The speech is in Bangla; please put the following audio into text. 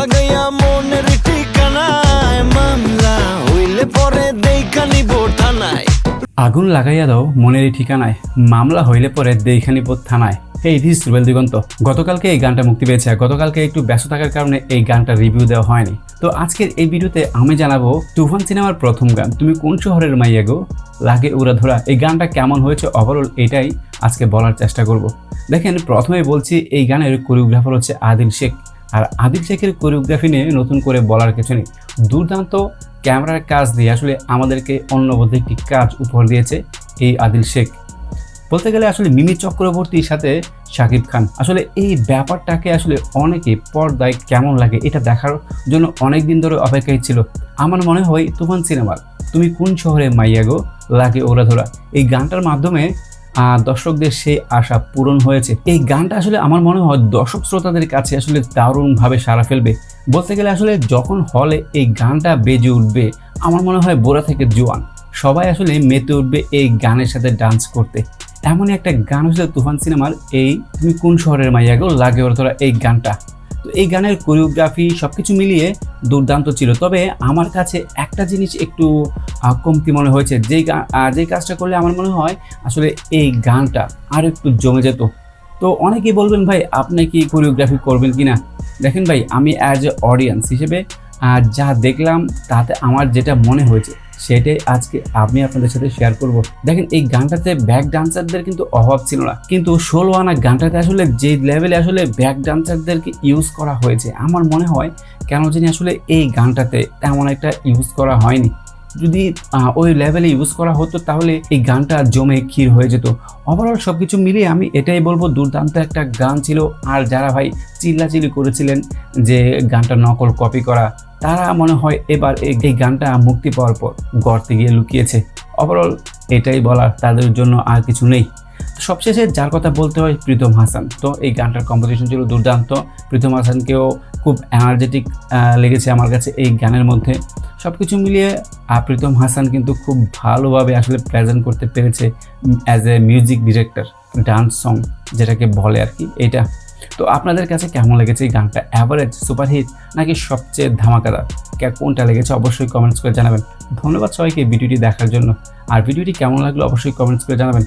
লাগাইয়া মনের ঠিকানায়, মামলা হইলে পরে দেখা নিব থানায়। আগুন লাগাইয়া দাও মনের ঠিকানায়, মামলা হইলে পরে দেখা নিব থানায়। এই দিস রুবেল দিগন্ত। গতকালকে এই গানটা মুক্তি পেয়েছে, গতকালকে একটু ব্যস্ত থাকার কারণে এই গানটা রিভিউ দেওয়া হয়নি। তো আজকের এই ভিডিওতে আমি জানাবো তুফান সিনেমার প্রথম গান তুমি কোন শহরের মাইয়া গো লাগে উড়া ধরা। এই গানটা কেমন হয়েছে ওভারঅল এটাই আজকে বলার চেষ্টা করব। দেখেন প্রথমে বলছি এই গানের কোরিওগ্রাফার হচ্ছে আদিল শেখ। আর আদিল শেখের কোরিওগ্রাফি নিয়ে নতুন করে বলার কিছু নেই। দুর্দান্ত ক্যামেরার কাজ দিয়ে আসলে আমাদেরকে অন্যবদ্য একটি কাজ উপহার দিয়েছে এই আদিল শেখ। বলতে গেলে আসলে মিমি চক্রবর্তীর সাথে শাকিব খান, আসলে এই ব্যাপারটাকে আসলে অনেকে পর্দায় কেমন লাগে এটা দেখার জন্য অনেক দিন ধরে অপেক্ষায় ছিল। আমার মনে হয় তুফান সিনেমার তুমি কোন শহরে মাইয়া গো লাগে ওরা ধরা এই গানটার মাধ্যমে দর্শকদের সেই আশা পূরণ হয়েছে। এই গানটা আসলে আমার মনে হয় দর্শক শ্রোতাদের কাছে আসলে দারুণভাবে সাড়া ফেলবে। বলতে গেলে আসলে যখন হলে এই গানটা বেজে উঠবে আমার মনে হয় বুড়া থেকে জোয়ান সবাই আসলে মেতে উঠবে এই গানের সাথে ডান্স করতে। এমনই একটা গান হচ্ছে তুফান সিনেমার এই তুমি কোন শহরের মাইয়া গো লাগে ওরা ধরা এই গানটা। তো এই গানের কোরিওগ্রাফি সবকিছু মিলিয়ে দুর্দান্ত ছিল। তবে আমার কাছে একটা জিনিস একটু কমতি মনে হয়েছে, যেই কাজটা করলে আমার মনে হয় আসলে এই গানটা আর একটু জমে যেত। তো অনেকেই বলবেন ভাই আপনি কি কোরিওগ্রাফি করবেন কি না। দেখেন ভাই আমি অ্যাজ এ অডিয়েন্স হিসেবে যা দেখলাম তাতে আমার যেটা মনে হয়েছে সেটাই আজকে আমি আপনাদের সাথে শেয়ার করব। দেখেন এই গানটাতে ব্যাক ডান্সারদের কিন্তু অভাব ছিল না, কিন্তু 16 আনা গানটাতে আসলে যে লেভেলে আসলে ব্যাক ডান্সারদেরকে ইউজ করা হয়েছে আমার মনে হয় কেন জানি আসলে এই গানটাতে তেমন একটা ইউজ করা হয়নি। যদি ওই লেভেলে ইউজ করা হতো তাহলে এই গানটা জমে ক্ষীর হয়ে যেত। ওভারঅল সব কিছু মিলিয়ে আমি এটাই বলবো দুর্দান্ত একটা গান ছিল। আর যারা ভাই চিল্লাচিল্লি করেছিলেন যে গানটা নকল কপি করা তারা মনে হয় এবার এই গানটা মুক্তি পাওয়ার পর গর্তে গিয়ে লুকিয়েছে। ওভারঅল এটাই বলার, তাদের জন্য আর কিছু নেই। সবশেষে যার কথা বলতে হয় প্রীতম হাসান। তো এই গানটার কম্পোজিশন ছিল দুর্দান্ত। প্রীতম হাসানকেও খুব এনার্জেটিক লেগেছে আমার কাছে এই গানের মধ্যে। সব কিছু মিলিয়ে প্রীতম হাসান কিন্তু খুব ভালোভাবে আসলে প্রেজেন্ট করতে পেরেছে as a music director dance song যেটাকে বলে আর কি এটা। তো আপনাদের কাছে কেমন লেগেছে এই গানটা? অ্যাভারেজ, সুপারহিট নাকি সবচেয়ে ধামাকাদার? কোনটা লেগেছে অবশ্যই কমেন্টস করে জানাবেন। ধন্যবাদ সবাইকে ভিডিওটি দেখার জন্য। আর ভিডিওটি কেমন লাগলো অবশ্যই কমেন্টস করে জানাবেন।